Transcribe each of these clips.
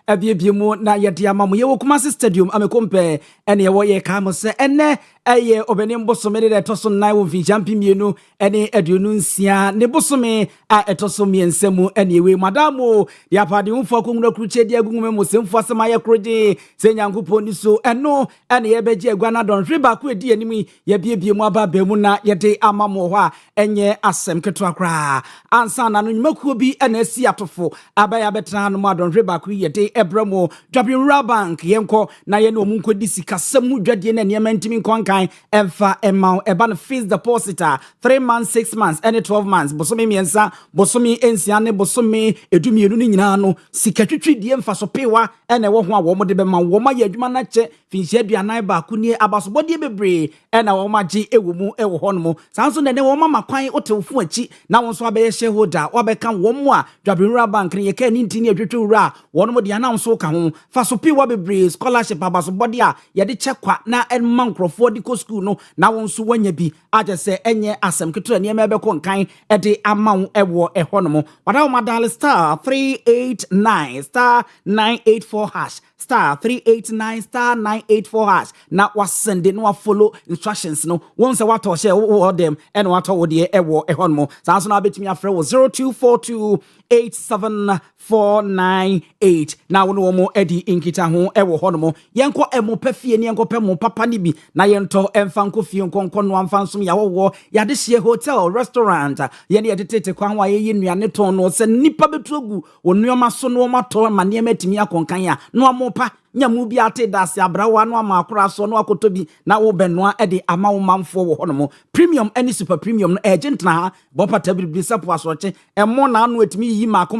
Abiemu na yɛde ama mo yɛwɔ Kumasi Stadium amekompe ɛne ɛwɔ yɛ ka mo sɛ ɛnɛ ɛyɛ obenim bosome de ɛtɔso nan wɔ mfinhyampi mienu ɛne aduonu nsia ne bosome a ɛtɔso mmiɛnsa mu ɛne ewe madamo de apade mfo akongro kruche de agungume mo semfo asɛm ayɛ kroje sɛ nyankopɔn ni so ɛno ɛne yɛbɛgye agua na dɔn hwe baako edi anim yɛbiebie mu aba ba mu na yɛde ama mo hɔ a ɛnyɛ asɛm ketewa koraa ansa na no nnwumakuo bi ɛna asi atofo abaya bɛtena no mu adɔn hwe baako yɛde ɛbrɛmo Dwabinra Bank yɛnkɔ na yɛne ɔmo nkɔdi sikasɛm mu dwadie na nneɛma ntimi nkɔnkan ɛmfa ɛma ɛba no fixed deposit 3 months 6 months and 12 months bosomi miensa bosomi ensia ne bosomi edumienu ne nyinaa no sikatwitwi die mfa so pewa ɛna ɛwɔ ho a wɔn de bɛma wɔn ayɛ adwuma na kyɛ finhyia aduanan baako nie abasobɔdie bebree ɛna wɔn agye ɛwɔ mu ɛwɔ hɔ no mu saa nso na ne wɔn ama kwan otewfo akyi na wɔn nso abɛyɛ shareholder wɔbɛka wɔn mu a Dwabinra Bank ne yɛka ne ntini adwetwe wura wɔn mo de anam so ka ho fa so pewa bebree scholarship abasobɔdie a yɛde kyɛ kwa na ɛma nkrɔfoɔ de kɔ school no na wɔn nso wanya bi agye sɛ ɛnyɛ asɛm ketewa nneɛma ɛbɛkɔ nkan ɛde ama wo ɛwɔ ɛhɔ no mo wada wo madal star 389 star 984 hash star 389 star 984 hash na wasende no follow instructions no once what to share all them and what wo de ɛwɔ ɛhɔ no mo saa so na betimi afrɛ wo 0242 87498 na wo no mo edi inkita ho ɛwɔ hɔ no mo yɛnkɔ ɛmo pɛfie ne yɛnkɔ pɛ mo papa ni bi na yɛntɔ ɛmfa nkɔfie nkɔnkɔ no amfa nsom yɛwɔ yɛde hye hotel restaurant yɛne yɛde tete kwan wa yɛyɛ nnuane tɔn no sɛ nipa betuogu wo nneɛma so no ma tɔ ma nneɛma timi akɔnkan a no amopa nyamu bi ate dase abrawa no amakora so no akotobi na wo benoa ede ama wo manfo wo hono premium any super premium no agent na bopa tabiri sapo asoche emo na anu etimi yi mako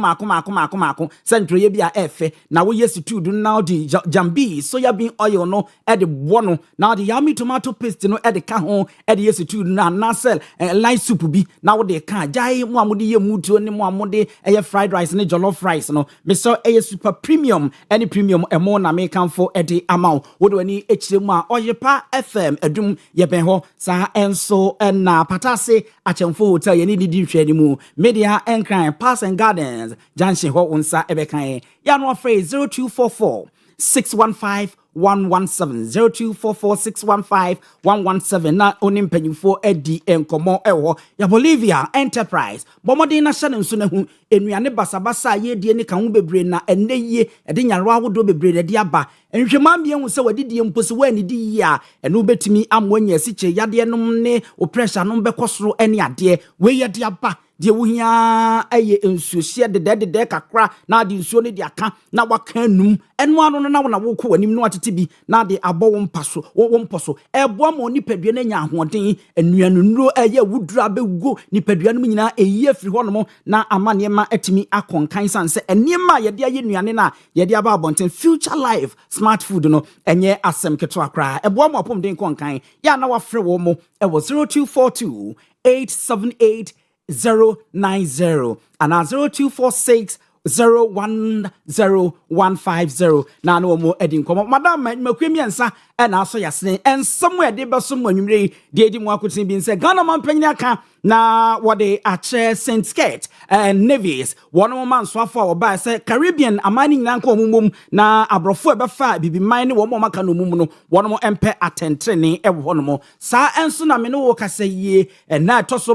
centro ye bia efe na wo yestitude na di jambi soya bean oil no ede bono na di yami tomato paste no ede ka ho ede yestitude na nasel light soup bi na wo de ka jai mo amode ye mutuo ne mo amode eye fried rice ne jollof rice no me so eye super premium any premium emo na me kanfo edi amount wodo ani echiremu a Oyepa FM adum yeben ho sa enso na patase achemfo hotel ye ni didi hwani mu media enkran Pass and Gardens junction ho unsa ebekan ya no afre 0244 615 117 0244 615 117 na onimpanyimfo edi enkomo ewo ya Bolivia Enterprise bomodin na hye nso na hu enuane basabasa ye die ne kan ho bebre na eneye ede nyarwa awodo bebre de aba enhwema mie hu se wadidie mposi wani di yi a eno betimi amwanya siche yade nom ne o pressure nom bekosoro ene ade we yade aba die wuhia aye ensuohye de kakra na de nsuo ne de aka na waka num eno ano no na wo na wo kɔ anim no atete bi na de abɔ wo mpaso wo mposo eboa ma onipadua na nya ahoɔden enuanu nuro aye wudura bego nipadua no nyina eyi afiri hɔ no na amane ma atimi akonkan sanse enema yɛde aye nuane na yɛde aba abɔnten future life smart food no enye asɛm keto akra eboa ma opom den konkan ya na wafrɛ wo mo ɛwɔ 0242 878 090 and 0246 010150 na no mo edin komo madam makwemiensa e na aso yasene en somewhere de beso mo anwumre de edi mo akotin bi nse Ghana man panyin aka na wode ache Saint Skirt and Navies one man so afọ oba se Caribbean amani nyina nka omumom na abrofo ebefa bibi man ne wo mo maka no mum no one mo empe atentrene e wo no mo sa enso na me no wo kasa yie na toso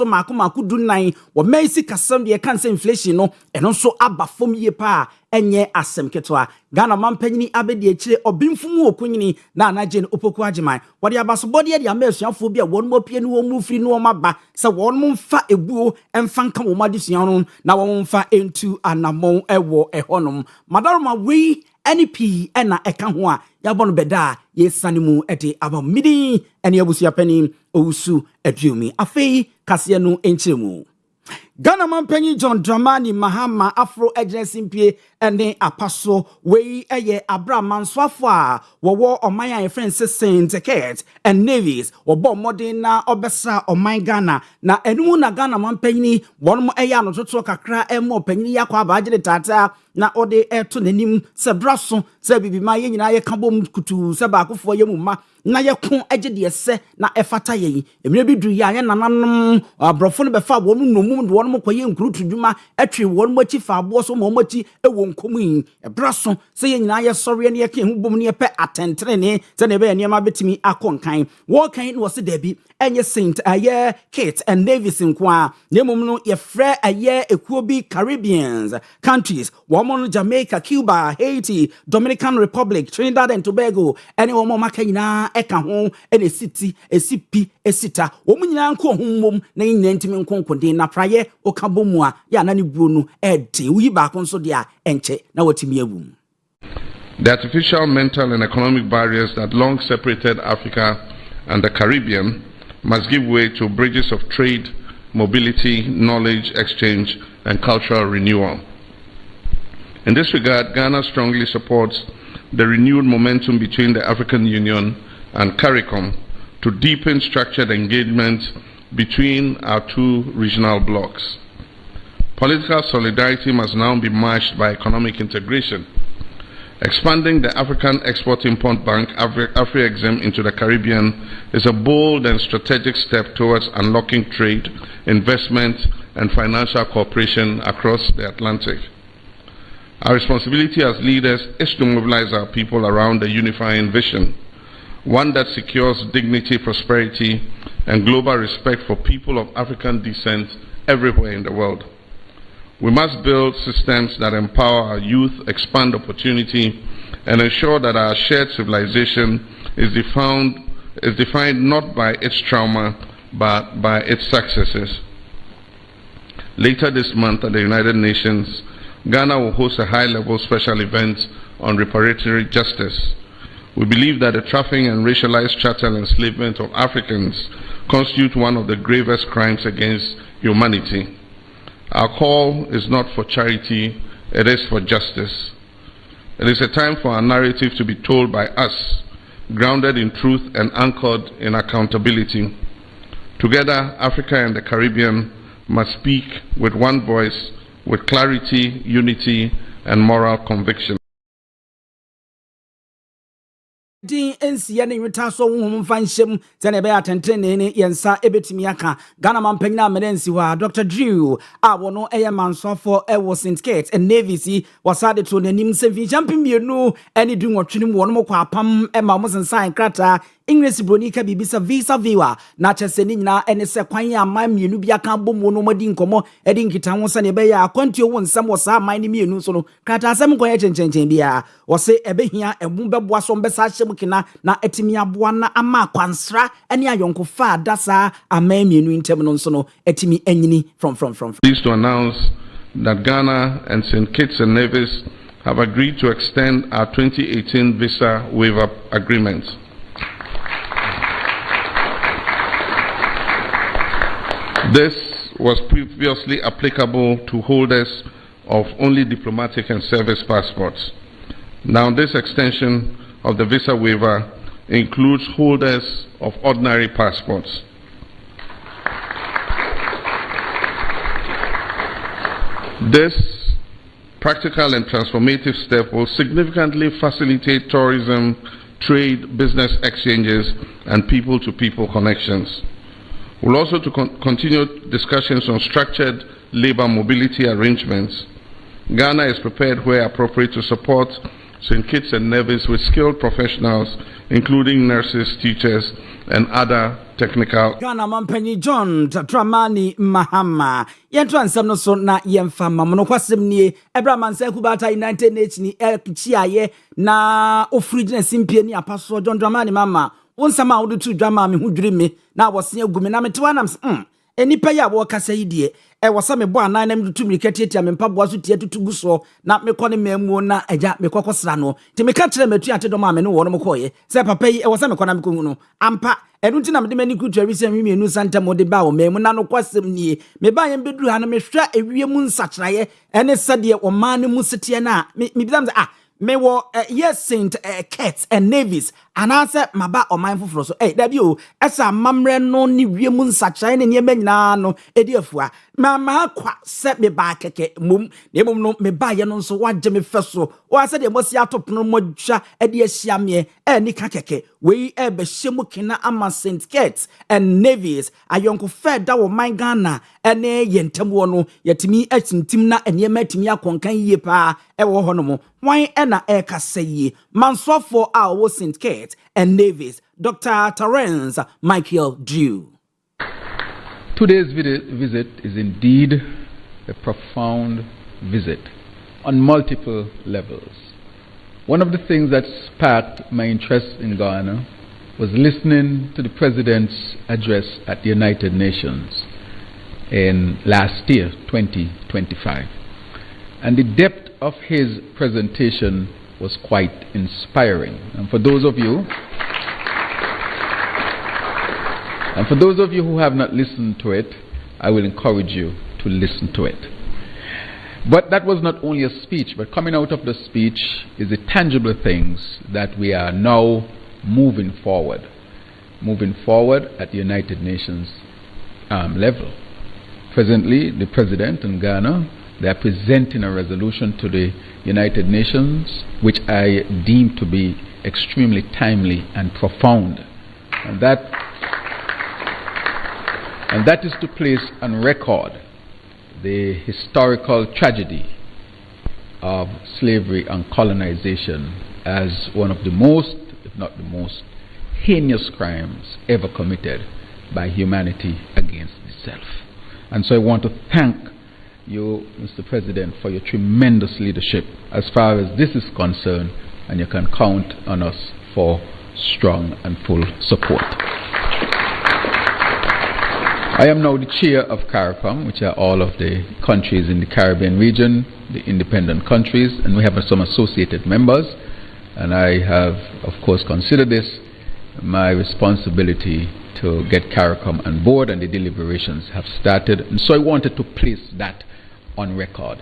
mako dunan wo maisi kasam de kan se inflation no eno so aba fom yie pa enye asem ketwa Ghana man panyini abedi akire obimfumu okunyini na anaje opoku agiman wode abasobode de amasuafo bi a won mo pie no wo mu firi no maba se won mo mfa ebuo emfa nka wo madesua no na won mfa entu anamon ewo ehonom madaroma we NP ena eka ho a yabon beda ye sanimu ete abamidi ene abusua pani owusu aduumi afei kase no enchiremu Ghana man panyin John Dramani Mahama Afro Agency mpie ene apaso we eye Abraham Nswafo a wo oman friend Saint Skirt and Navies obo modern na obesa oman Ghana na enu na Ghana man panyin won mo eye anototo kakra emo panyin yakwa abagye tata na ode to nanim se braso se bibima ye nyina ye kabom kutu se ba akofo ye mumma na ye ko agye de se na efata ye emire bi duru ya nananom abrofo no befa wo no nomum de wono koye nkrutu dwuma atwe wono machi fa abo so mo machi ewo nkomu yi braso se ye nyina ye sori ne ye ke hu bom ne ye pe atentere ne se ne be ye niam betimi akonkan wo kan no se dabi enye Saint aye Kitts and Nevis nkwa nemum no ye frɛ aye ekuo bi Caribbeans countries womo no Jamaica, Cuba, Haiti, Dominican Republic, Trinidad and Tobago ene womo maka nyina eka ho ene city esipi esita womo nyina nko hommom na nyina ntimi nkonkode na praye okabomu a ya na ne buo no ede uyi ba ko nso de a enche na watimi awum. The artificial mental and economic barriers that long separated Africa and the Caribbean must give way to bridges of trade, mobility, knowledge exchange, and cultural renewal. In this regard, Ghana strongly supports the renewed momentum between the African Union and CARICOM to deepen structured engagement between our two regional blocs. Political solidarity must now be matched by economic integration. Expanding the African Export-Import Bank, Afri-Exim, into the Caribbean is a bold and strategic step towards unlocking trade, investment, and financial cooperation across the Atlantic. Our responsibility as leaders is to mobilize our people around a unifying vision, one that secures dignity, prosperity, and global respect for people of African descent everywhere in the world. We must build systems that empower our youth, expand opportunity, and ensure that our shared civilization is defined not by its trauma, but by its successes. Later this month at the United Nations, Ghana will host a high-level special event on reparatory justice. We believe that the trafficking and racialized chattel enslavement of Africans constitute one of the gravest crimes against humanity. Our call is not for charity, it is for justice. It is a time for our narrative to be told by us, grounded in truth and anchored in accountability. Together, Africa and the Caribbean must speak with one voice, with clarity, unity, and moral conviction. Din ensia ne nwita so honhom fanshem se ne be atentene ne yensa ebetimi aka Ghana mampanyina amenensi wa Dr. Drew a wono eye mansofo e wo St. Kitts and Nevis wasade to nanim semfi champion mienu ene du nwotwene mu wono mokwa apam e ma mo sensan krata English bronika bibisa visa viewer na chese ni nyina ene se kwan ya man mienu bia kan bomu no madi nkomo edi nkita ho se ne be ya akwantuo wo nsam wo sa man ni mienu so no krata asem kwan ya chenchenchen bia wo se ebehia emu beboa so mbesa hyem kina na etimi aboa na ama kwansra ene ayonkofa dasa aman mienu ntem no so no etimi anyini from Pleased to announce that Ghana and St. Kitts and Nevis have agreed to extend our 2018 visa waiver agreement. This was previously applicable to holders of only diplomatic and service passports. Now this extension of the visa waiver includes holders of ordinary passports. This practical and transformative step will significantly facilitate tourism, trade, business exchanges, and people-to-people connections. We'll also continue discussions on structured labor mobility arrangements. Ghana is prepared where appropriate to support St. Kitts and Nevis with skilled professionals, including nurses, teachers, and other technical. Ghana Mampany John Dramani Mahama. Yentran Samno so na yemfa mamono kwasem nie Ebra Mansa Kubata United Nations ni Chiaye na ofrigina simpie ni apaso John Dramani Mama. Wonsama wodu tu drama me hu dwiri me na wose agumi na metewa nam enipa ya wo kasa yidie wasa me bo anan na medu tumiri ketiatia me mpaboa so tie tutugu so na mekɔ ne mamuo na agya mekɔkɔsra no ti meka kire metu ate dom ame no wo no mkɔye se papa yi wasa mekɔ na mekɔhu no ampa enu nti na mede mani kutu awisi anwi enu santa mode ba wo mamu na no kwasem nie me ba yem beduru ha no mehwa ewie mu nsakyraye ene sade o man ne mu setie na me bidam me wo yes St. Kitts and Nevis anase maba oman foforo so dabi o esa mamre no ni wiemu nsakyai ne niema nyina no edi afua mama kwa se me ba keke mum ne mum no me ba ye no so wagye me feso wa se de mosi atopono modwa edi ahia me ni ka keke we be hyemu kena ama St. Kitts and Nevis ayonko feda wo man Ghana ene yentem wo no yetimi atintim na eniema atimi akonkan yie pa wo ho no mo wan ena kaseɛ mansofo a wo St. Kitts and Nevis Dr. Terence Michael Drew. Today's visit is indeed a profound visit on multiple levels. One of the things that sparked my interest in Ghana was listening to the President's address at the United Nations in last year, 2025. And the depth of his presentation was quite inspiring. And for those of you who have not listened to it, I will encourage you to listen to it. But that was not only a speech, but coming out of the speech is the tangible things that we are now moving forward at the United Nations level. Presently, the President in Ghana, they are presenting a resolution to the United Nations, which I deem to be extremely timely and profound. And that is to place on record the historical tragedy of slavery and colonization as one of the most, if not the most, heinous crimes ever committed by humanity against itself. And so I want to thank you, Mr. President, for your tremendous leadership as far as this is concerned, and you can count on us for strong and full support. I am now the chair of CARICOM, which are all of the countries in the Caribbean region, the independent countries, and we have some associated members. And I have, of course, considered this my responsibility to get CARICOM on board, and the deliberations have started. And so I wanted to place that on record.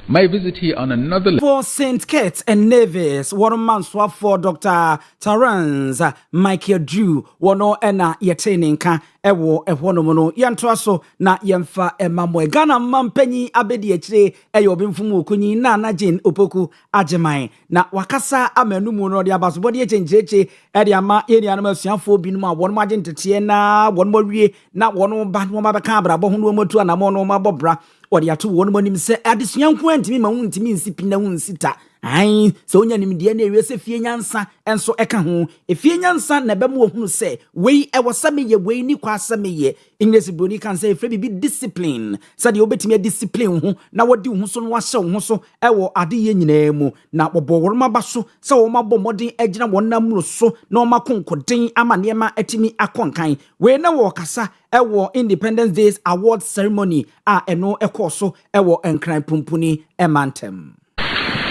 My visit here on another level. For St. Kitts and Nevis, one man swap for Dr. Terence Michael Drew, one ena yeteninka ewo ehwonomono yantoaso na yemfa emamwe Ghana mampanyi abedi echire eyobimfumu okunyi na Jane Opoku ajeman na wakasa amenumu no de abasobodi echenjeche ede ama erianum asuafo binum a wonmo agentete na wonmo wie na wonmo ba no mabeka abrabo ho no motu anamo no mabobra odi ato wonmo nim se adesuanko antimi ma wuntimi nsipina wunsita ai so onya nimde na ewe se fie nyansa enso eka ho efie nyansa na bemu ohunu se wei ewosame ye wei ni kwasame ye English broni kan say free bi discipline sade obetimi discipline ho na wodi ho so no wahye ho so ewo ade ye nyina mu na bobo worma baso se wo mabɔ modern agina wonam so na wo makonkoden ama nema atimi akonkan wei na wo kasa ewo Independence Days award ceremony a eno ekoso ewo enkran pumpuni emantem.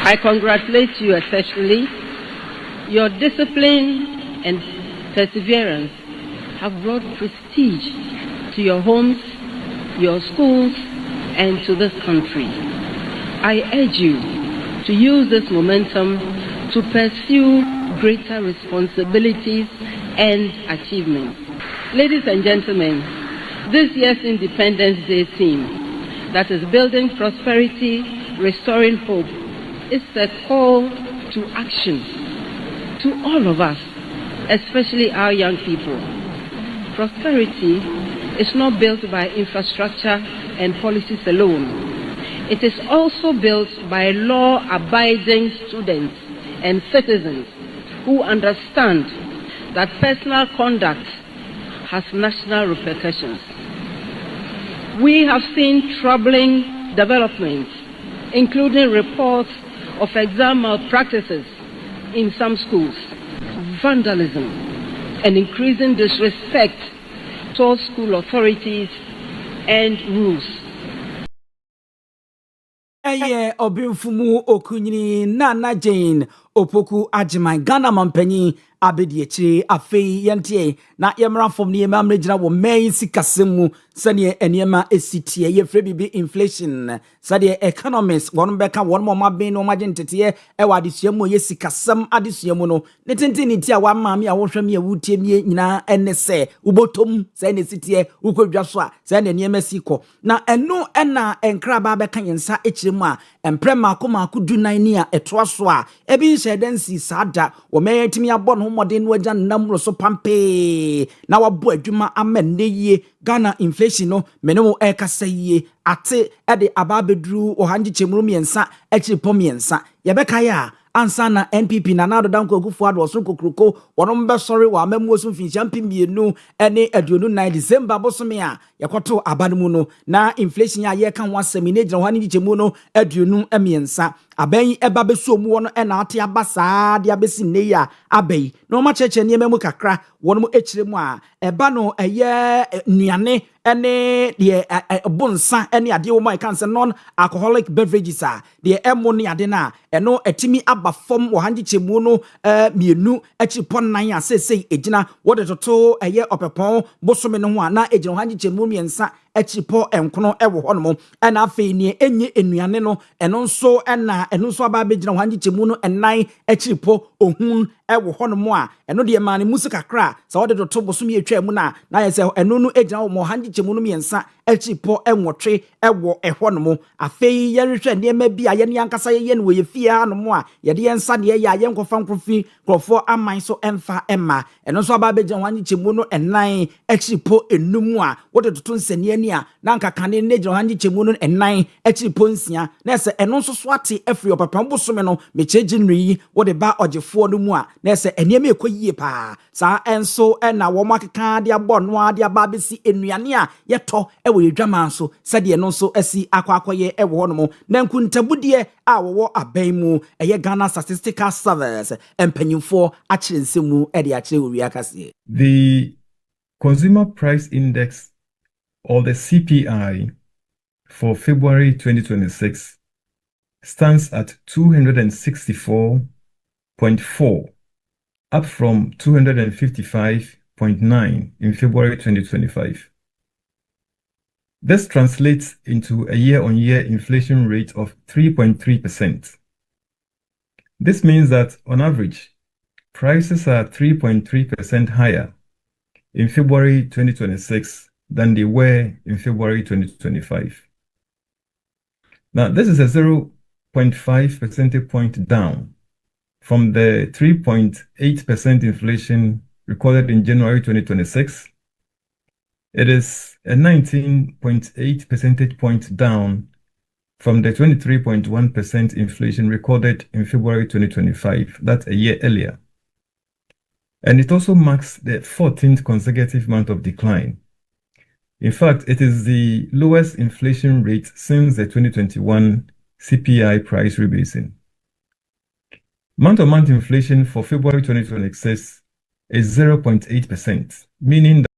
I congratulate you especially. Your discipline and perseverance have brought prestige to your homes, your schools, and to this country. I urge you to use this momentum to pursue greater responsibilities and achievements. Ladies and gentlemen, this year's Independence Day theme, that is building prosperity, restoring hope, is a call to action to all of us, especially our young people. Prosperity is not built by infrastructure and policies alone. It is also built by law-abiding students and citizens who understand that personal conduct has national repercussions. We have seen troubling developments, including reports of exam malpractices in some schools, vandalism, and increasing disrespect towards school authorities and rules. Obimfumu okunyini na Jane opoku agyeman Ghana mampanyi abedi akyire afei yɛntie na yɛmmra fam ne yɛma mregyina wɔ main sikasɛm mu sɛneɛ ɛnneɛma ɛsitie yɛfrɛ bibi inflation sɛdeɛ economists wɔn bɛka wɔn mo maben no magye nteteɛ ɛwɔ adesua mu yɛ sikasɛm adesua mu no ne tenten ne ti a wama me a wɔhwɛ me a wutie me nyinaa ɛne sɛ ubotom sɛ ne sitie ukɔdwa so a sɛ ne nneɛma si kɔ na ɛno ɛna ɛnkraba bɛka yɛnsa ɛkyerɛ mu a ɛmprɛ maako dunan ni a ɛtoa so a ebi nhyɛ dansi saada wɔ mɛyɛ timi abɔ no modern waja namro so pampe na wabo adwuma amenne yie Ghana inflation no menemo ekasa yie ate ede ababedru ohanje chemuru miensa echi pom miensa yebeka ya ansa na NPP na nado danko agufo ado so kokroko wono mbe sori wa amamu so finchia mpimienu ene aduonu 9 December bosome a yakoto abanmu no na inflation ya ye kan wasemi ne gyina hane chemu no aduonu miensa aban eba beso mu wono na ate abasa de abesi ne ya abai no ma cheche ne memu kakra wono mu echire mu a eba no eye nuane ene de bonsa ene ade wo mai kan se non alcoholic beverages a de emo ne ade na eno etimi aba fom wo hanje chemu no mienu echi ponnan a sesei ejina wo de toto eye opepon bosome no ho a na ejina hanje chemu miensa echi po enkono ewo hono ena afei ne enye enuane no eno nso aba bejina hanje chemu no enan echi po ohun ewo hono a eno de ma ne musika kra sa wo de toto bosome etwa mu na yese eno no ejina wo hanje chemu no miensa echi po enwotwe ewo ehono afei yerehwe ne ma bi a ye ne ankasa ye ne wo ye fia no a ye de ensa ne ye aye nkofa nkrofi krofo aman so emfa emma eno so aba bejina hanje chemu no enan echi po enumu a wo de toto nsanie ni a na nkakane ne gyina hanje chemu no enan echi po nsia na ese eno nso so ate afri opapam bosome no mecheji nri wo de ba ogefo no mu a na ese eniem ekoyie pa sa enso na wo makeka de abɔ no ade aba besi enuane a yeto ewo yedwama so sɛde no nso asi akwakoye ewo hɔ no mu na nkuntabudeɛ a wo aban mu eye Ghana Statistical Service empanyimfo akyere nsemu de akyere Owia Kaseɛ. The Consumer Price Index, or the CPI, for February 2026 stands at 264.4, up from 255.9 in February 2025. This translates into a year-on-year inflation rate of 3.3%. This means that, on average, prices are 3.3% higher in February 2026 than they were in February 2025. Now, this is a 0.5 percentage point down from the 3.8% inflation recorded in January 2026. It is a 19.8 percentage point down from the 23.1% inflation recorded in February 2025, that's a year earlier. And it also marks the 14th consecutive month of decline. In fact, it is the lowest inflation rate since the 2021 CPI price rebasing. Month-on-month inflation for February 2026 is 0.8%, meaning that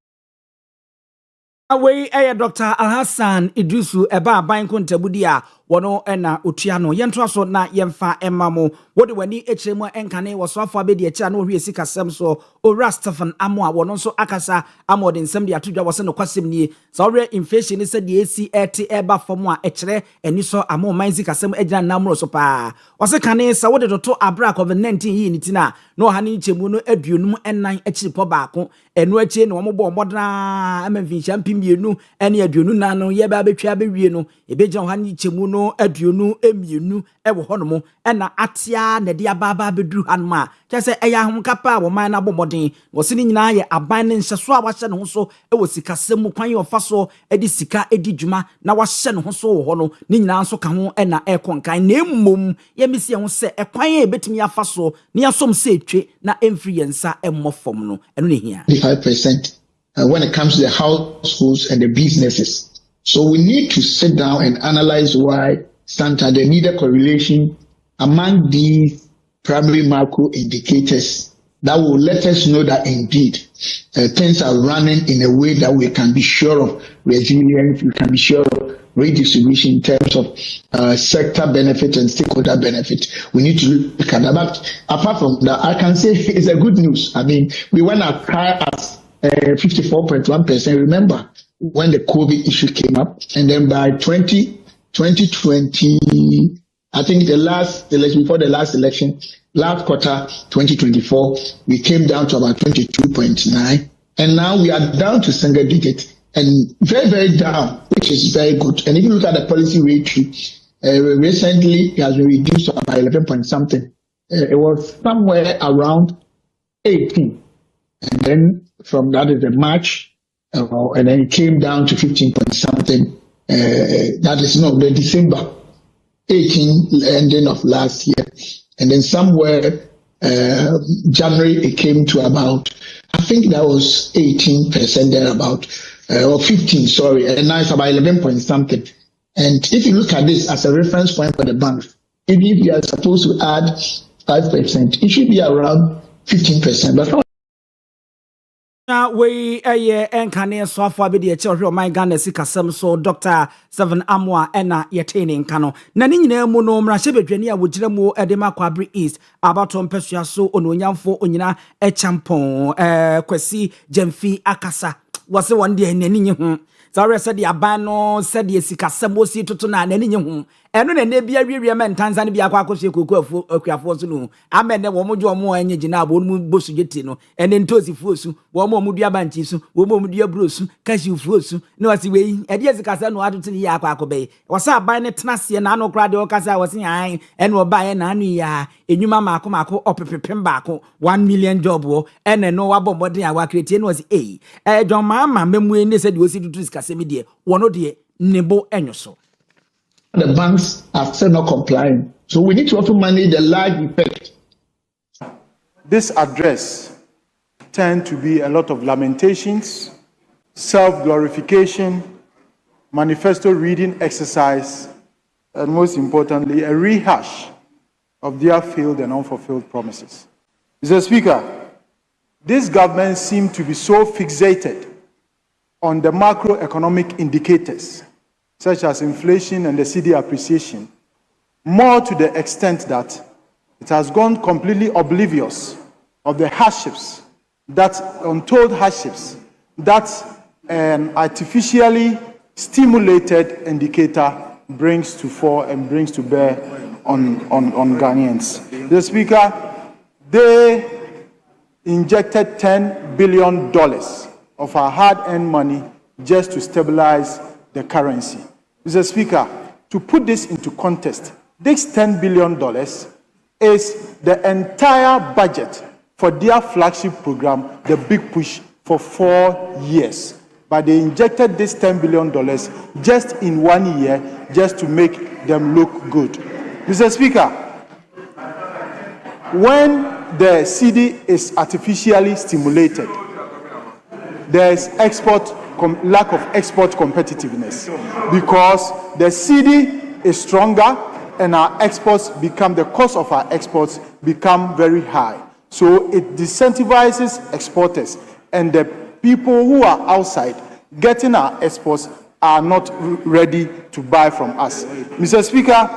away Dr. Alhassan Idrisu eba aban kontabudi a wono na otua no yento so na yemfa emamo wode wani echiremu enkane wo so afa abedi echa na ohwie sikasem so owura Stephen Amo a wono so akasa amode nsem de atodwa wo se no kwasem nie sa owura inflation ni se de esi ete eba fam a echire eni so amo man sikasem agina namro so pa wo se kane sa wode toto abra COVID-19 yi ni tina no ha ni chemu no aduonum enan echiripo baako enu achi na wo mo modna amvinchia mpimienu ene aduonu na no ye ba betwa bewie no ebegina ha ni chemu no aduonu emienu ewo hono ena atia na de ababa beduru hanma kyese eya homkapa wo man na bomodin wo se ni nyina ye aban ne nhyeso a wahye ne ho so ewo sikasem kwan ofa so edi sika edi dwuma na wahye ne ho so wo ho no ni nyina nso ka ho ena ekonkan na emmom ye misi ho se ekwan e betimi afa so ni asom se etwe na emfri yensa emmofom no eno ne hia 5% when it comes to the households and the businesses. So we need to sit down and analyze why there needed correlation among these primary macro indicators that will let us know that indeed things are running in a way that we can be sure of resilience, we can be sure of redistribution in terms of sector benefit and stakeholder benefit. We need to look at that. But apart from that, I can say it's a good news. I mean, we went as high as 54.1%. Remember when the COVID issue came up, and then by 2020, I think the last election, before the last election, last quarter 2024, we came down to about 22.9, and now we are down to single digit and very, very down, which is very good. And if you look at the policy rate, recently it has been reduced to about 11 point something. It was somewhere around 18, and then from that is the March, and then it came down to 15 point something. That is not the December 18 ending of last year, and then somewhere January it came to about, I think that was 18% thereabout, or 15, sorry, and now it's about 11 point something. And if you look at this as a reference point for the banks, even if you are supposed to add 5%, it should be around 15%. But now we enkane so afọ abedi e chehwe my Ghana sikasem so Dr. Seven Amwa ena yetene nkano na ni nyina mu no mra hyebedwani a wogire mu edema Kwabri East abato mpesua so ononyamfo onyina echampon kwasi Jemfi akasa wose wonde enani nye ho Zare said the abano said the sikasamosi to na nani hu. Eno na ne bia wiewia men Tanzania bia kwa akose koku akuafo so no. Amene wo mojo omo anye gina bo mu bosu geti no. Ene ntozi fuosu, wo mo mudua banchi so, wo mo mudua brosu, kashi fuosu. No wasi we, e dia sikasa no ado tini ya kwa akobe. Wasa aban ne tenase na no kra de okasa wasi an, ene oba na anu ya, enwuma mako opepepem baako 1 million job wo. Ene no wabo modern a wa create no wasi John mama memwe ne said wosi tutu sikasemi de, wono de nebo enyoso. The banks are still not complying. So we need to also manage the lag effect. This address tend to be a lot of lamentations, self-glorification, manifesto reading exercise, and most importantly, a rehash of their failed and unfulfilled promises. Mr. Speaker, this government seems to be so fixated on the macroeconomic indicators, such as inflation and the cedi appreciation, more to the extent that it has gone completely oblivious of the hardships, that untold hardships, that an artificially stimulated indicator brings to fore and brings to bear on Ghanaians. The Speaker, they injected $10 billion of our hard-earned money just to stabilize the currency. Mr. Speaker, to put this into context, this $10 billion is the entire budget for their flagship program, the Big Push, for 4 years. But they injected this $10 billion just in 1 year just to make them look good. Mr. Speaker, when the cedi is artificially stimulated, there is lack of export competitiveness because the cedi is stronger and our exports become, the cost of our exports become very high. So it disincentivizes exporters, and the people who are outside getting our exports are not ready to buy from us. Mr. Speaker,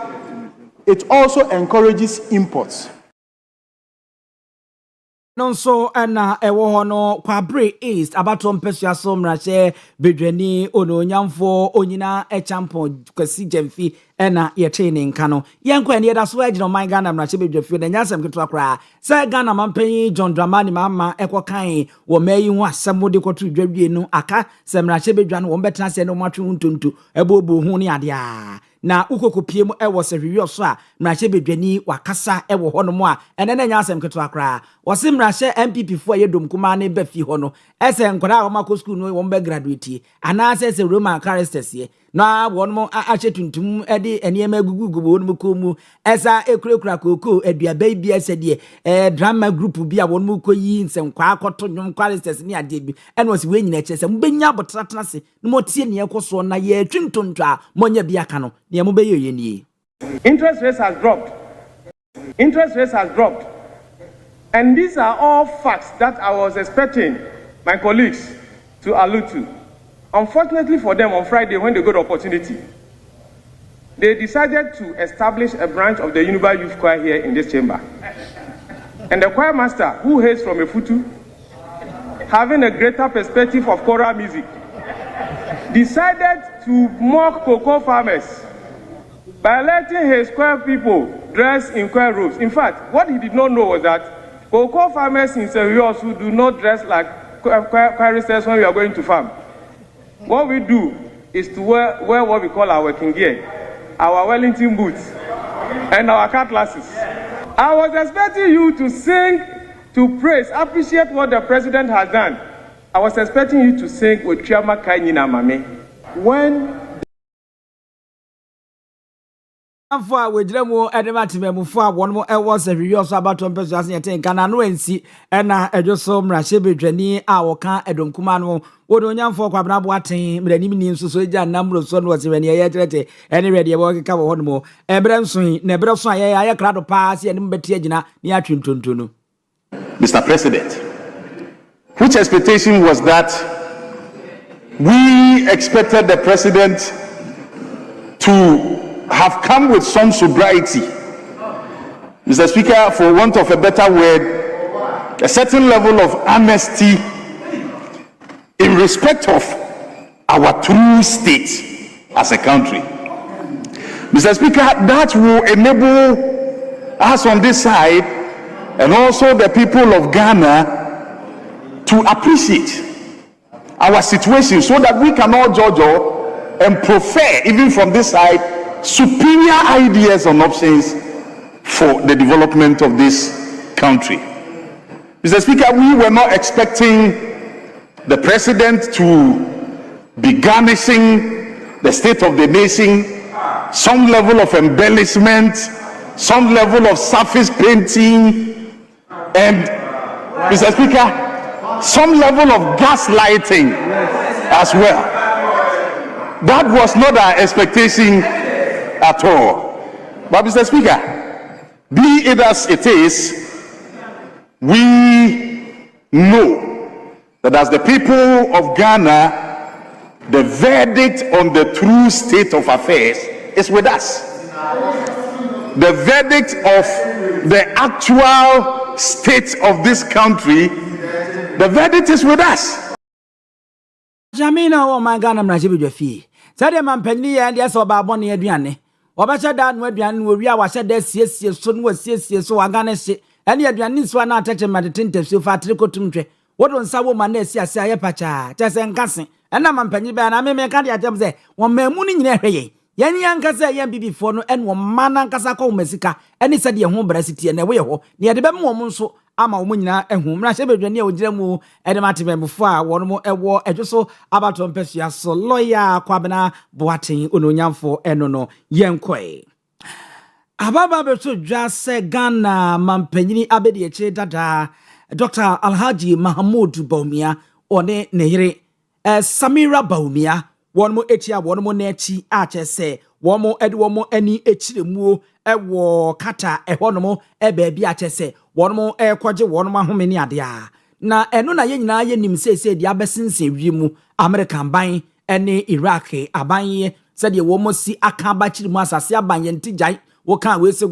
it also encourages imports. Nonso ana ewo hono Kwabri East abato mpesua so mrache bedwani ononyamfo onyina echampon kwasi Jemfi ena yetene nkano yenko ene da so agino man Ghana mrache bedwafio na nyasem keto akra se Ghana mampanyi John Dramani mama ekokan wo mayi hu asemo de koto dwawie no aka se mrache bedwa no wo betena se no matwe huntonto ebobo hu ne ade a na ukokopie mu ewo se hwiwi so a mrache bedwani wakasa ewo hono mu a ene na nyasem keto akra wose mrache MPP fo yedom kuma ne ba fi hono ese nkora a mako school no wo be graduate ana se Roman characters ye na wonmo ache tuntum ede eniema gugugu wonmo komu esa ekurekura koko aduaba bi ese de drama group bi a wonmo koyi nsenkwa akoto nwom characters ni ade bi ene wose we nyina chese mbenya botatana se no motie ne ekoso na ye twintonto a monya bi aka no ne mo be ye nie. Interest rates has dropped. Interest rates has dropped. And these are all facts that I was expecting my colleagues to allude to. Unfortunately for them, on Friday, when they got the opportunity, they decided to establish a branch of the Unibar Youth Choir here in this chamber. And the choir master, who hails from Efutu, having a greater perspective of choral music, decided to mock cocoa farmers by letting his choir people dress in choir robes. In fact, what he did not know was that cocoa farmers in Serious who do not dress like choristers when we are going to farm. What we do is to wear what we call our working gear, our Wellington boots, and our cutlasses. I was expecting you to sing, to praise, appreciate what the president has done. I was expecting you to sing with Chiama Kainina Mame. When Amfa we dremu edemati memufo a won mo ewo sewiyo so abato mpeso ase yeten kana no ensi ena edwoso mrahye bedwani a woka edonkuma no wodo nyamfo kwabna bo aten mrani ni nso so eja namro so no wosewani ye trete ene rede ye wo keka wo hono mo ebre nson na ebre so aye krado pa se ene mbeti agina ni atwintontono. Mr. President, which expectation was that? We expected the president to have come with some sobriety, Mr. Speaker, for want of a better word, a certain level of honesty in respect of our true state as a country. Mr. Speaker, that will enable us on this side and also the people of Ghana to appreciate our situation so that we can all judge and prefer, even from this side, superior ideas and options for the development of this country. Mr. Speaker, we were not expecting the president to be garnishing the state of the nation, some level of embellishment, some level of surface painting, and, Mr. Speaker, some level of gaslighting as well. That was not our expectation at all. But, Mr. Speaker, be it as it is, we know that as the people of Ghana, the verdict on the true state of affairs is with us. The verdict of the actual state of this country, the verdict is with us. Jamina o mangana mrahye bedwafi. Sade mampani ye de so ba bone aduane. Obacha da no aduane wo wi a wa hyeda siesie so no siesie so wagane hye. Ene aduane nso na atache madetente so fa atrikotumtwe. Wodo nsa wo ma na asi ase aye pacha. Tese nkase. Ena mampani ba na me ka de atem se wo mamu ni nyina hweye. Yeni yankasa ye bibifo no en wo mana nkasa kwa umasika. Ene sade ye ho brasiti na we ye ho. Ne ye de bem wo nso ama wo nyina ehu mrahye bedwani a ogira mu edemate memfo a wono mo ewo edwoso abato mpesua so lawyer kwabena boaten ononyamfo eno no yenkoi ababa beto dwa se Ghana mampanyini abedi eche dada Dr. Alhaji Mahmoud Baumia one ne yire Samira Baumia wono mo etia wono mo na echi a chese womo ede womo ani echiremu ewo kata ehonomo ebebi a chese wono ekwaje wono ahomeni ade a na eno na ye nyina ye nim sese dia besense wiemu American ban ene Iraq aban se de womo si aka ba chirimu asase aban ye ntigyan wo kan we se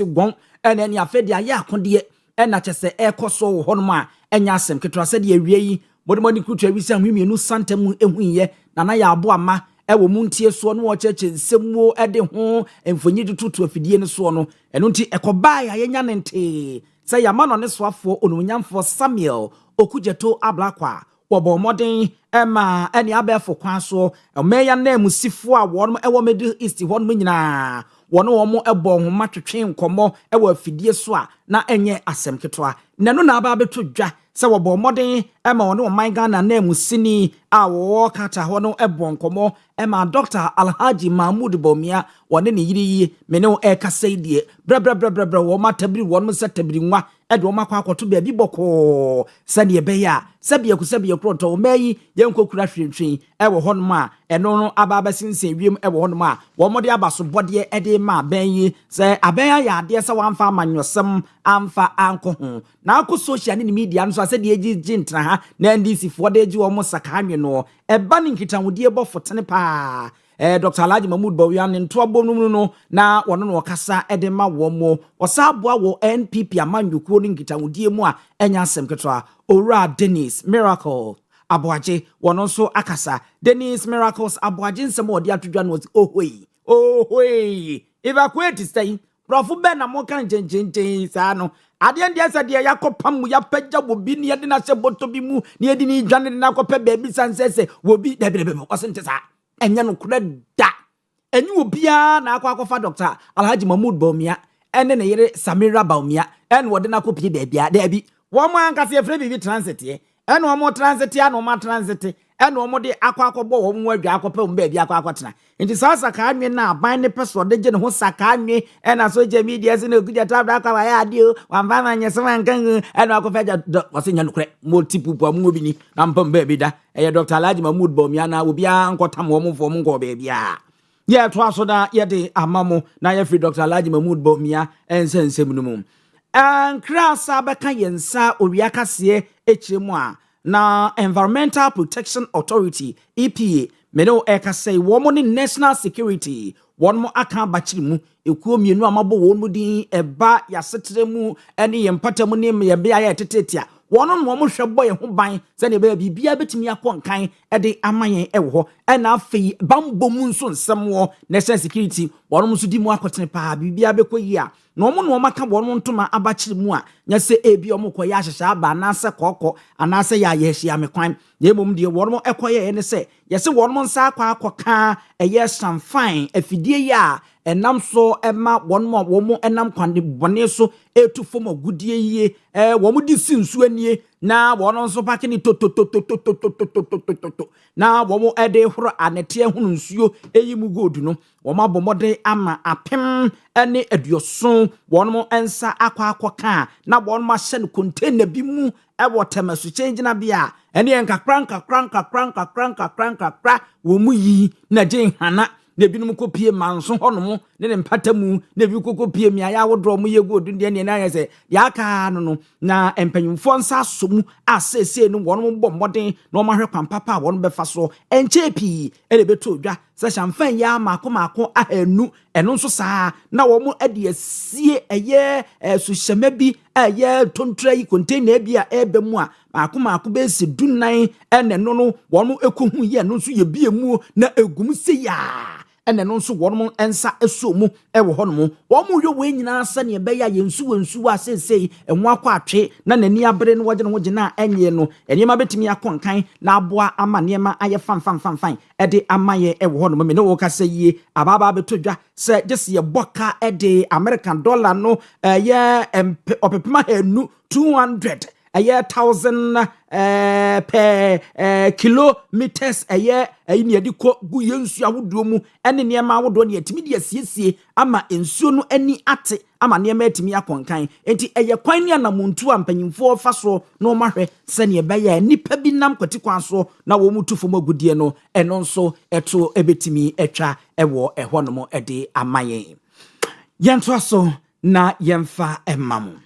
gon ene ni afede aye akode ena chese ekoso hono a enya asem ketwa se de awie yi bodemoni kutu awisi ahwemienu santamu ehuye na ya abo ama ewo muntie so no ocheche nsemu ede ho emfonyi tutu afidie ne so no eno nti ekoba ya yenya nente se ya mano ne soafo ononyamfo Samuel Okujeto Ablakwa wobo modern ema ene abefo kwan so emeya na emusifo a wono ewo Middle East wono nyina wono wo ebo ho matwetwe nkomo ewo afidie so a na enye asem ketwa neno na aba beto dwa se wobo modern ema wono man Ghana na emusini a wo kata hono ebo nkomo ema Dr. Alhaji Mahmoud Baumia wone ne yiri mene e kasaidie bra wo matabiri wono setabiri nwa ede wo makwa akoto ba bi boko sane ebeya sabia kronto mayi yenkokura hwentwen ewo hono ma eno no ababa sinsen wiem ewo hono ma wo mode abaso bode ede ma banyi se abenya ya ade se wamfa amanyosem amfa anko ho na akọ social ni media no so ase de egi ntra ha na NDC fo de egi wo mo saka anwe no eba ni nkitanwodie bofo tene pa Dr. Alhaji Mahmood Bawumia ne ntoabo no na wono no kasa edema wo mo osabua wo NPP amanyukuo no nkitawudie mu a enya asem ketwa Owura Dennis Miracle Aboaje wono nso akasa Dennis Miracles Aboaje nsem odi atodwa no ohoi evacuate stay profu ben na mo kan jenjenjen sa no ade ande asa de yakopam ya pagya bobi ne de na se boto bi mu ne de ni dwane na kopa baby sansese wobi debebe osente sa enya no kura da enyi obia na akwa Dr. Alhaji Mahmood Bawumia ene ne yere Samira Bawumia en wode na kopi baabia da bi wo mo ankase efre bibi transit ye ene wo mo transit ya no ma transit ene wo mo de akwa bo wo mo adwa akopa mo baabia akwa tena nti sasa ka anwe na aban ne peso de je ne ho saka anwe ena social media se na gudia tabda akwa ya adio wamba na nyese wankan ene akofa ja wasenya no kure multiple po mo bi ni na mpam baabi da eye Dr. Alhaji Mahmood Bawumia na obia nkotam wo mo fo mo ngo baabia ye to aso da ye de amamo na ye free Dr. Alhaji Mahmood Bawumia ensensem no mu Krasa beka yensa Owia Kaseɛ echiremu a na Environmental Protection Authority EPA meno ekasɛ womo ne national security womo aka bachirimu ekuo mienu amabo womo din eba yasetremu ene yempatamu ne yebea ya tetetia wono no mo hwebɔ ye ho ban sɛ ne ba bibia betimi akɔnkan ede amayen ɛwɔ ɛna afei bambomu nso nsɛm wɔ national security wono nso di mu akɔtene pa bibia bekoyi a no maka wono ntoma abachiri mu a nya sɛ ebi omo kɔ ya hyehye aba na sɛ kɔkɔ ana sɛ ya yehia mekwan ye mom de wono ɛkɔyɛ ne sɛ yɛse wono nsa akɔka ɛyɛ samfine afidie ya enam so ema womo enam kwande bone so etu fom agudie yie womo di sinsu anie na wono nso pake ni to na womo ede horo anete hunu nsuo eyimu godu no womo abomode ama apem ene aduoso wono ensa akɔka na wono ma hye no container bi mu ewo temasu change na bia ene enkakranka womu yi na je hana na binum kopie manso honom ne mpatamu na bi kopie mi aya wodro mu yego dunde ne na yese ya ka no na empanyumfo nsa somu asese no wonom bɔ mmɔden na ɔma hwɛ kwampapa a wɔnom bɛfa so enche pi ele beto dwa sɛ shamfan ya mako ahanu ɛno nso saa na wɔn ade asie ɛyɛ suhyɛma bi ɛyɛ tontra yi container bi a ɛbɛ mu a mako bɛsi dunan ɛna no wɔn ekohu yɛ no nso yɛ bie mu na egum se ya ene no nso wonom ensa esomu ewo honom womo hwe we nyina asa ne be ya yensu wa sesei enwo akwa atwe na nani abere no wogye no wogye na enye no enema betimi akonkan na aboa ama nema aye fan ede amaye ewo honom me ne wo kasa yie ababa betodwa se jese ye boka ede American dollar no ye opepema hanu 200 1,000 per kilometers ni edi ko gu yensu awodo mu ene niema awodo ne atimi de asiesie ama ensuo no ani ate ama niema atimi akonkan enti kwan ne anamuntu ampanyimfo fa so no mahwe se ne be ya nipa bi nam kwatikwan so na wo mutu fom agudie no eno nso eto ebetimi etwa ewo ehonom ede amayen yento so na yemfa emamu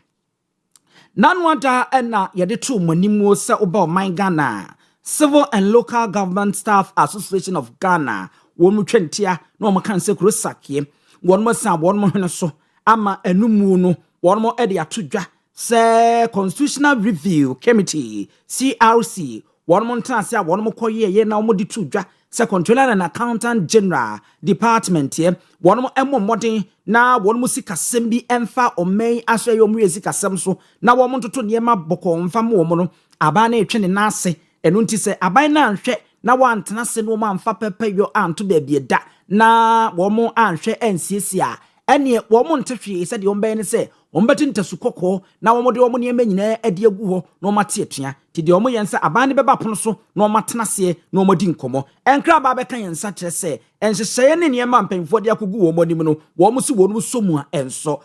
Nanwada ena yede tu manimu se oba oman Ghana Civil and Local Government Staff Association of Ghana womu twentia na omo kan se krosakie wonmo sa wonmo hene so ama enumu no wonmo ede atodwa se Constitutional Review Committee CRC wonmo ntanse a wonmo koye ye na omo di tudwa se Controller and Accountant General Department ye wonmo emmo modern na wonmo sikasem bi emfa omei aso ye omu sikasem so na wonmo toto niema boko mfa mo womo no aba na etwe ne nase enu nti se aban na anhwe na wantena se no ma mfa pepe yo anto ba bieda na wonmo anhwe ensiesi a ene wonmo ntehwe se de ombe ne se ombeti ntasu kokko na womo de womo niema nyina ade agu ho na omate atua ti de womo yensa aban ne beba pono so na omatena se na omodi nkomo enkra ba beka yensa kire se enhyehyeye ne niema mpanfo de akogu womo nim no womo si wono somu a enso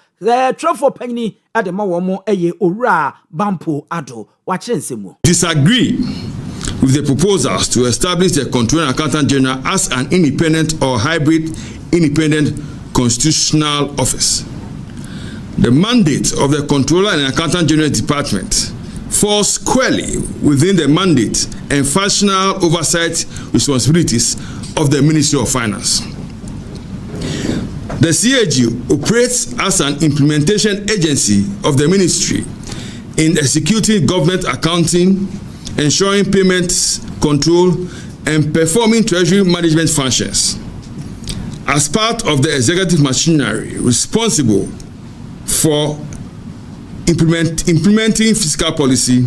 trefo panyini ade ma womo eye Owura Bampo Ado wa kire nsemu disagree with the proposals to establish the Controller and Accountant General as an independent or hybrid independent constitutional office. The mandate of the Controller and Accountant General Department falls squarely within the mandate and functional oversight responsibilities of the Ministry of Finance. The CAG operates as an implementation agency of the ministry in executing government accounting, ensuring payments control, and performing treasury management functions. As part of the executive machinery responsible for implementing fiscal policy,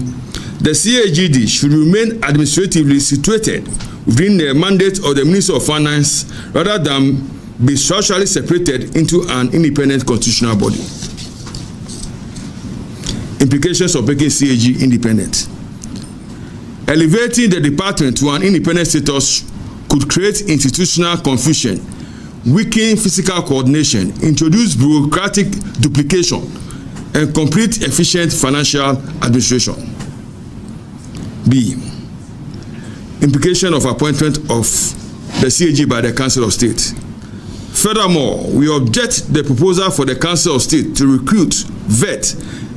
the CAGD should remain administratively situated within the mandate of the Ministry of Finance rather than be structurally separated into an independent constitutional body. Implications of making CAG independent. Elevating the department to an independent status could create institutional confusion, weaken physical coordination, introduce bureaucratic duplication, and complete efficient financial administration. B. Implication of appointment of the CAG by the Council of State. Furthermore, we object the proposal for the Council of State to recruit, vet,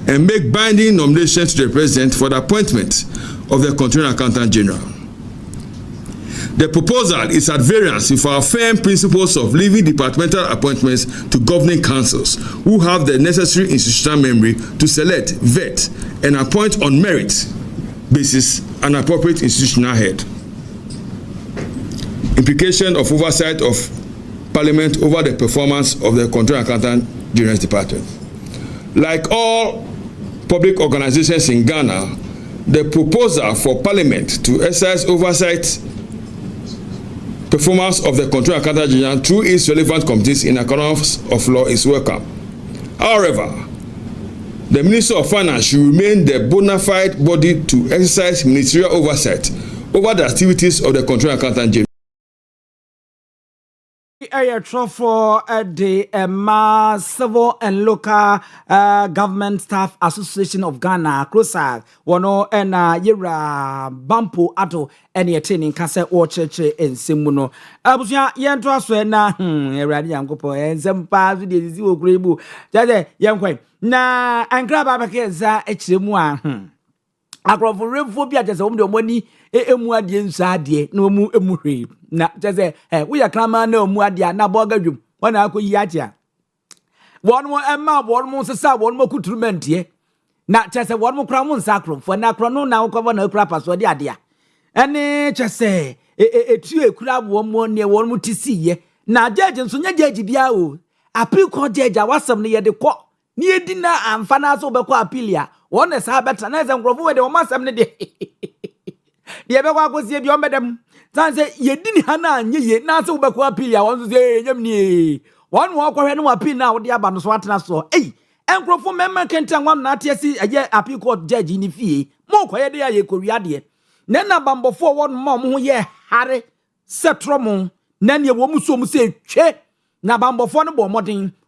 and make binding nominations to the President for the appointment of the Continuing Accountant General. The proposal is at variance with our firm principles of leaving departmental appointments to governing councils who have the necessary institutional memory to select, vet, and appoint on merit basis an appropriate institutional head. Implication of oversight of Parliament over the performance of the Continuing Accountant General's Department. Like all public organizations in Ghana, the proposal for Parliament to exercise oversight performance of the Continuing Accountant General through its relevant committees in accordance of law is welcome. However, the Minister of Finance should remain the bona fide body to exercise ministerial oversight over the activities of the Continuing Accountant General. Area for the Civil and Local Government Staff Association of Ghana, closer one and Yera Bampo Ato and your training Kase or Church in Simuno. Abusia Yantua Swena, Radian Gopo, and some parts with the Zero Grebu. Jade, young quay. Na and grab Abakeza H. Agrophobia just home the money, muadian sadie, no mu emuri. Na just we are clamor no muadia, na bogadum, one I could yatia. One more Emma, one more Sasa, one more coutument ye. Not just a one more crown sacrum, for na chrono now cover no crappers or the idea. And just say, a tree crab one more near one more to see ye. Now, judge and Sonia Judge Biao, a pill judge, I was some near the court. Near dinner and Fanaso Bequa Apilia. One is how better than Grovo, the Omas of the day. The Ebewa was here beyond them. San say, ye didn't Hana, ye not so Bequapilia, one say, Yemni. One walk or no appeal now, the Abanos Watana saw. Eh, and Grovo member can tell one not yet see a year appeal court judge in the fee. More quiet, ye Koreadi. Nena Bambo for one mom who ye Harry Setromon. Nanya woman say, che. Na Bambo for no more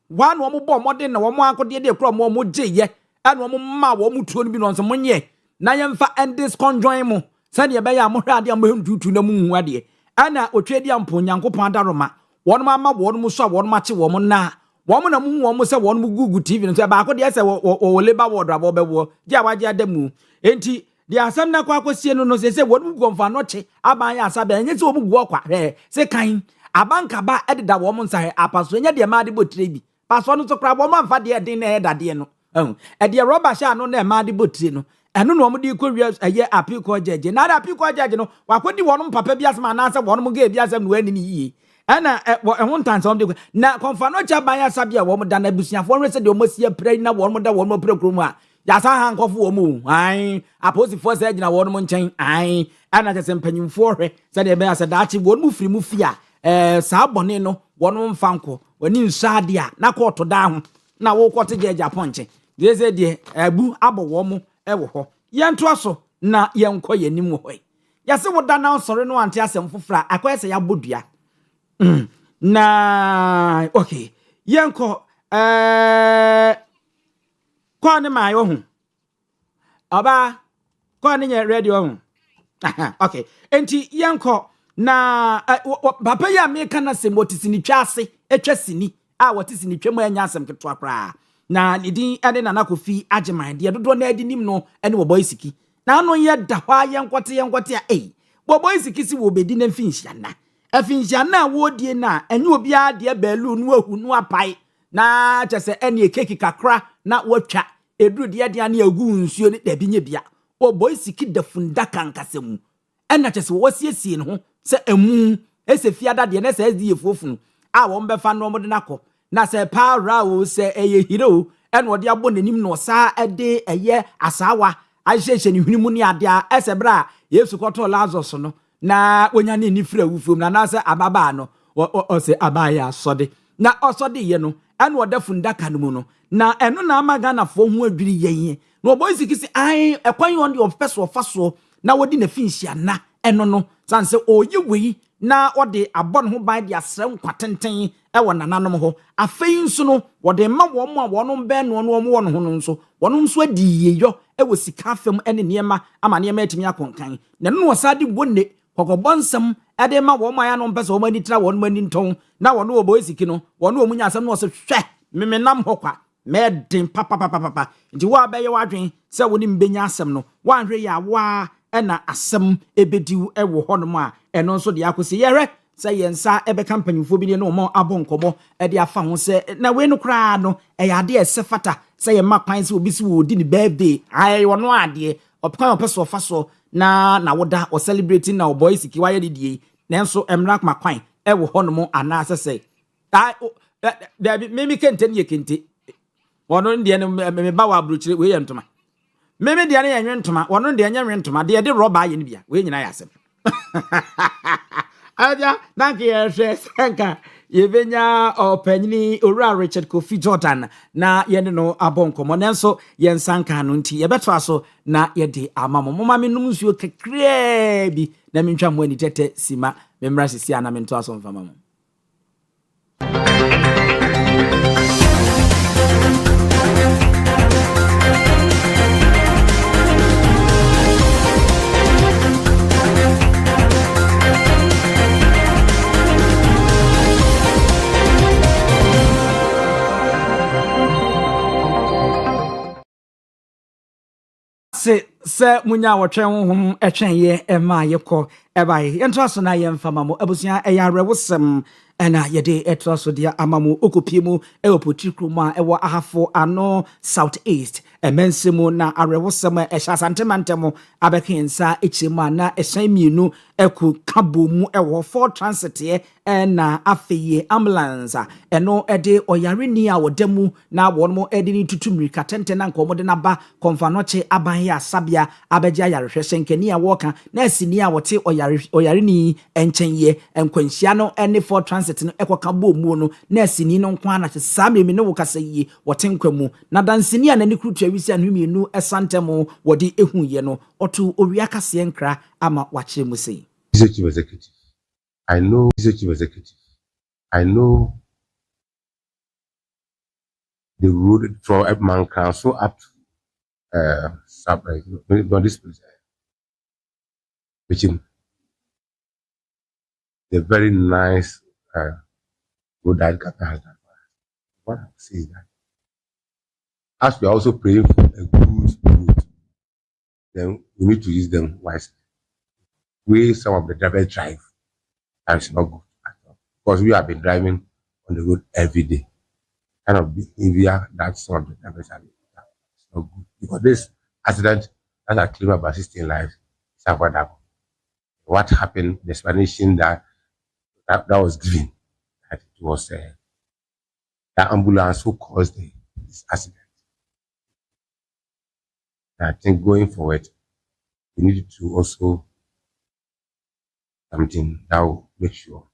one woman more modern, no one could get a crumb more jay. And one ma woman to be on some money. Nayamfa and this conjoin. Send your bay, I'm due to the moon, waddy. Anna, Otradian Punyanko Pandaroma. One mamma, one musa, one match woman na. Woman a moon, one musa, one good TV and tobacco, yes, or labor wardrobe over Jawaja demu. Ain't he? There are some Naquaco no say, what would go for noche? Abaya Sabe, and it's woman walk there. Say kind. A banka ba added that woman's eye, a passonia de Madibo Trebi. Pass one to crab woman for dear dinner that dear no. At the rubber shall no name Madibo Trino. And no more couriers a year appeal court judge. Not appeal court judge, no. Why could you want Papa Biasman answer one more gave Biasam when ye? And one time something. Now, Confanocha by a Sabia woman than a Busia for rest of the almost year praying now one more program. Yasa hang of woman. I oppose the first edge in a one chain. I and I send penny for her. Said the bear said that she won't move free mufia. Sabonino, one fanco. When you sadia, na quarter down. Now walk what a judge punching. There's a dear, a boo abo woman. Ewo yan twaso na yan koye nim ho ya se woda na sori no ante asem fofra akoye se ya bodua na okay yan ko kwa ne mai wo hu aba kwa ne ready wo hu okay enti yan ko na papa ya me kana se motisini twase etwa sini a wotisini twam anya asem ketwa pra na lidin ade na nakofi ageman de dodo na adinim no ene wo boy siki na no ye da hwa ye nkote a boy siki si wo bedi na mfinhia na Afinsia na wodie na enye obi ade belu no ahu no apai na chese ene keki kakra na watwa eduru de de na agu nsuo ne dabi nye bia o boy siki dafunda kankasemu ena chese wo siesie ne ho se emu ese fiada de na se die fofunu a wo mbefa no mo de nakọ na se para wo se eye hero ena ode abo nanim no sa ede eye asawa ahyehyɛ ne hwinimu ne ade a ese bra Yesu kɔtɔ Lazarus no na wonya ne ni fra wufom na na se ababa no o se abaya sɔde na ɔsɔde ye no ena ɔda fundaka no mu no na eno na amaga na fo ho adwiri yen na oboy sikisi ai ekwan yon de ofeso ofaso na wodi na finhia na eno no sanse oyi wei na ode abon ho ban de asrem kwatenten e wo nananom ho afei nso no wode ma wo mo a wonom ben no no wo no ho no nso wonom nso adi yeyo e wo sika fam ene niema ama niema atimi akonkan na no wasade bonne kokobonsam ade ma wo mo ya no mpese wo mani tra wo no mani nton na wo no oboy siki no wo no omunya asem no so hwe memenam ho kwa medin papa nti wa beye wadwen se woni mbenya asem no wanhwe ya wa ena asem ebediu ewo honom a eno nso de akosi yere se yensa ebe kampanyfo bi ne no mo abonkomo e de afa ho se na we no kra no e ya de esefata se ye makwan se obi si wo di ni birthday ai wono ade opkan opeso faso na woda o celebrating na boy siki wa ye die nanso emrak makwan ewo honom ana se da mimi kente ne kente wono ndie ne me ba wa abruchire we ye ntoma meme de ne yenwe ntoma wono de yenwe ntoma de de roba ye ne bia we nyina ya asem aja danke ye senka ye benya opanyini owura Richard Kofi Jordan na ye ne no abonkomo nenso ye nsanka no nti ye beto aso na ye de amamo moma me num nsuo kakra bi na mentwa mo ani tete sima memra sisi ana mento aso mfama mo se munya wotwe honhom etwenye ema yekọ ebai ento aso na ye mfama mo abusia eya rewosem ena yede eto aso dia amamo okopie mu ewopotikru ma ewo ahafo ano south east emensemu na arewosem ehya santemantemo abekensa echima na ehyan mienu eku kabo mu ewo for transit na afeye ambulance eno ede oyare ni a wodemu na wonmo ede ni tutumrika tenten na nkomo de na ba konfanoche aban ya sabia abeja yarehwehwe nkani a woka na asini a wote oyare ni enchenye enkwanhia no ene for transit no ekoka bo mu no na asini no nko ana samre me no wokasa yi wote nkwamu na dansini a na ni krutu awisi anu mienu esantemo wode ehunye no otu Owia Kaseɛ nkra ama wache mu sei Executive. I know executive executive. I know the road from Edman Council up to this place, which is the very nice road that Ghana has done. What I say is that as we are also praying for a good road, then we need to use them wisely. We some of the drivers drive, and it's not good at all because we have been driving on the road every day. Kind of behavior that some of the drivers have been. It's not good because this accident that are claimed about 16 lives is avoidable. What happened? The explanation that was given that it was the ambulance who caused this accident. And I think going forward, we need to also something that will make sure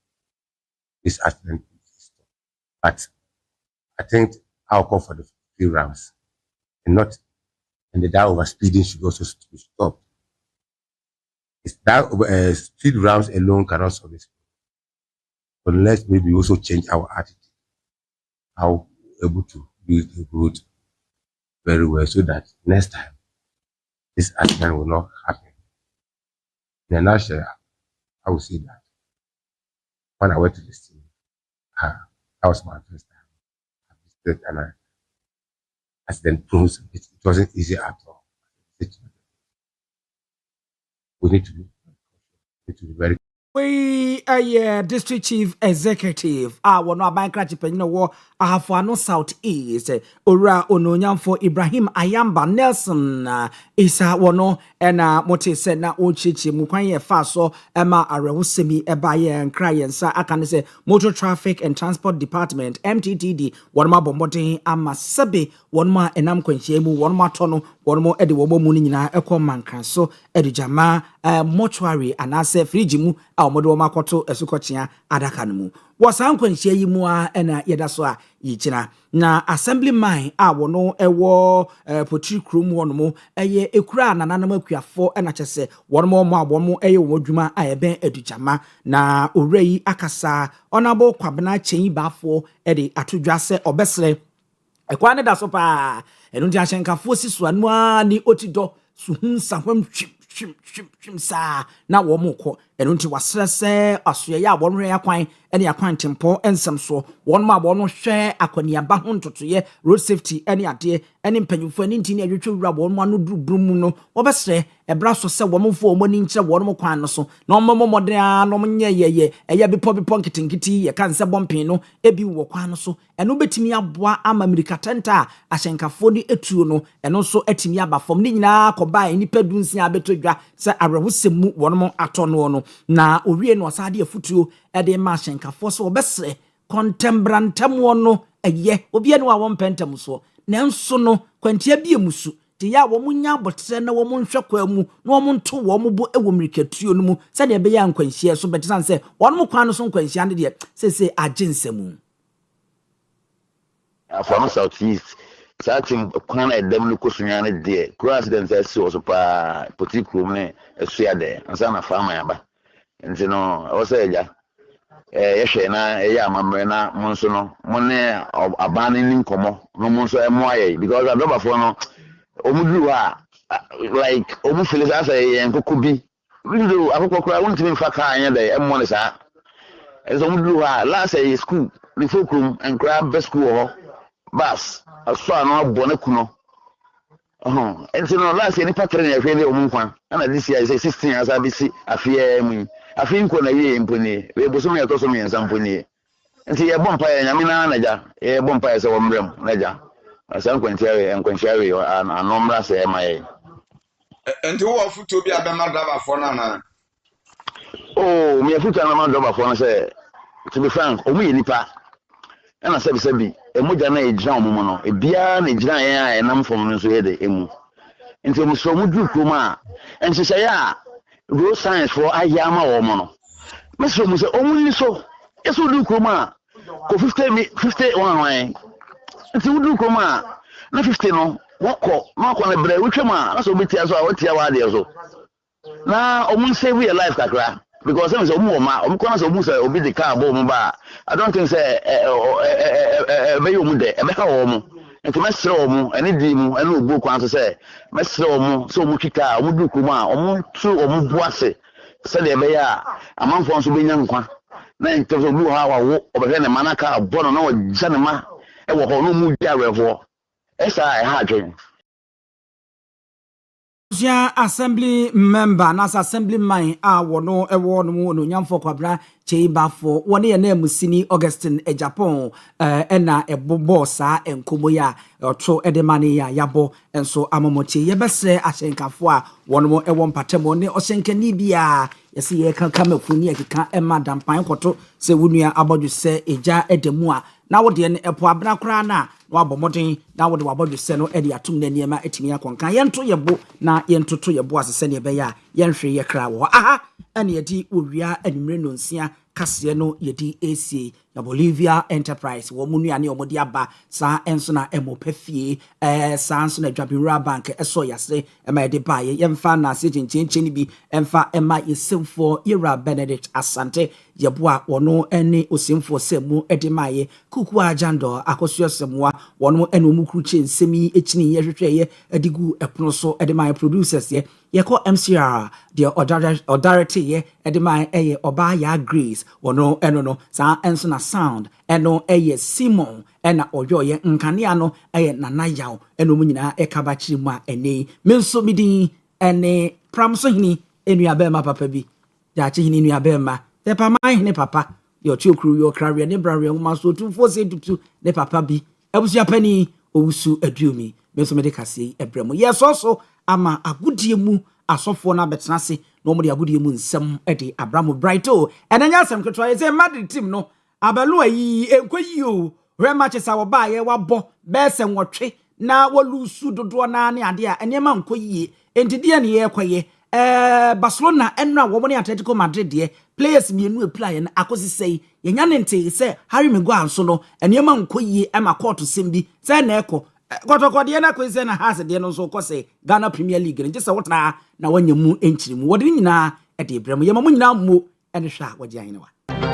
this accident is stopped. But I think I'll call for the few rounds and not and that over speeding should also be stopped. It's that speed rounds alone cannot solve this. Unless maybe we also change our attitude, how able to build the road very well so that next time this accident will not happen. In a nutshell, I would say that when I went to the scene, that was my first time. I visited and accident proves it wasn't easy at all. We need to be very We a district chief executive. Wono aban krachi penino wo ahafo South East. Ora ononyamfo Ibrahim Ayamba Nelson isa wono ena mote se na ochichi mu kwan ye fa so ema arewusemi eba ye nkra ye nsa aka ne se Motor Traffic and Transport Department MTTD wonma bomboden ama sebe wonma enam kwanhia mu wonma tono wonmo ede wo mu nyina ekomankan so edujama mortuary anase fridge mu a omodo wo makoto esukochia adaka no mu wasan kwanhia yi mu a ena yeda so a yichina na assemblyman a wono ewo potri krom wono mu eye ekura nananam akuafo ena chese wono mo abomo eye wo dwuma a eben edujama na owrai akasa onabo kwabena chen bafo ede atodwase obesre ekwa ne da so pa enu ndi ahyenkafo siso anu ani otido suhun sahwam twim sa na wo moko enu nti wasrese asoye ya wonre yakwan ene yakwan tempo ensem so won ma bo no hwe akwaniaba ho ntotoye road safety ene ade ene mpanyufo ene nti ne adwetwe wura won ma no durubrum no wobesre ebra so se womfo omoni nkyere won kwan no so na omomoden a no nye yeye eya bipo nkitinkiti ye kan se bompin no ebi wo kwan no so eno betimi aboa ama mirikatenta ahyenkafo ni etuo no eno so atimi aba fom ni nyina koba enipa dunsia betodwa se arewusemu wonmo atono no na owie no asade afutuo ede ma ahyenkafo so obesre kontembrantam wono eye obi ene wa wonpentem so nanso no kwantia bie musu ti ya wo munya botre na wo munhwe kwa mu na wo munto wo mubo ewo mirikatuo no mu se de be ya nkwanhia so betesan se wonmo kwan no so nkwanhia ne de se agensemu from South East. Satim kwan edem no kosunya ne de cross den say so pa poti krom ne esua de ansa na farmer yaba nti no o say eja ye hwe na ye amamre na monso no monne aban ni nkomo no monso emo aye because adoba for no omuduru a like omu feel say enkoko bi windo akokokora wontimi fa ka anya de emo ne sa ezo omuduru a last year school ni fokrum and grab best school bas aswa no abone kuno enti no last year ni patre na hwe ne omunkwan na this year say 16 as abisi afie mu afie nko na ye mponi we bosom ya toso me nsamponi enti ye bompa ya nyame na naja ye bompa ya se wo mrem naja asan kwantiawe anomra se emaye enti wo futo bi abema driver for na oh me futo na driver for na say to be frank o mu ye nipa ana sebi emoja na ejira omumo no ebia na ejira ya enam fom no so yede emu nti omu so mu du kroma enhyehyɛ ya road science for ayama wo mo no meso mu se omu ni so eso du kroma ko 50 wan nti wo du kroma na 50 no wokɔ na akɔ na bre wotwam a na so betia so a wotia wa de so na omu save your life kakra because some say omu ma omu kwana say omu say obi the car bo omu ba I don't think say be omu de e be ka wo mu enti mesre omu ene di mu ene obu kwan so say mesre omu so omu twika omu du kuma omu tu omu buase say de be ya amanfo nso be nya nkwa na enti so obi ha wa wo obehwe ne manaka abono na ogya ne ma e wo ho no mu di arefo esa e ha adwen assembly member nas assemblyman a wono ewo no no nyamfo kwabra cheibafo woni ye na musini Augustine Japan ena ebobo sa enkomo ya oto edemane ya yabo enso amomoche ye besre ahyenkafo a wono mo ewo mpatemo ne ohyenkani bia yesi ye kan kamafuni ekeka ema dampan koto se wunua abodwo se eja edemu a na wode ne epo abna kra na wabomoden na wode wabodwo se no ede atum na niema etimi akonkan yento yebo na yentoto yebo asese ne be ya yenhwe ye kra wo aha ene yedi owia animre no nsia Kaseɛ no yedi AC na Bolivia Enterprise wo munua ne omodi aba sa enso na emopafie sa enso na Dwabinra Bank eso yase ema de baye yemfa na se chinchin bi emfa ema yesimfo Ira Benedict Asante yeboa wono ene osimfo semu edemaye kuku ajando akosuo semwa wono ene omukruche nsemi echini yehwehweye adigu epono so edemaye producers ye yeko MCR the authority ye edemaye eye oba ya Grace wono eno no sa enso na sound eno eye Simon ena oyoye nkania no eye nanayaw eno mu nyina ekaba chiri mu a ene menso midin ene pramso hini enu abema papa bi Jachi hini abema. De pa mai ne papa. Yo chokru yo krawe ne brawe ngoma so tumfo se tutu ne papa bi. Ebusua pani owusu aduomi. Meso mede kase ebremo. Yes also ama agudie mu asofo na betena se no mo de agudie mu nsem de Abramo Brighto. Enanya asem ketwa ye say Madrid team no abalu ayi enkoyi o. Real matches a woba ye wabo bese nwotwe na wolusu dodo na ne ade a enema nkoyi entidi ne ye kwaye Barcelona enra wo ne Atletico Madrid de players mienu apply na akosi sei yenya ne nte se Harry Maguire so no enema nkoyi ema court sembi se na eko kotoko de na kwese na has de no so kose Ghana Premier League nje se wota na wanyamu enchiri mu wode nyina e de brem yema mu nyina mu ene hwa wode ayenewa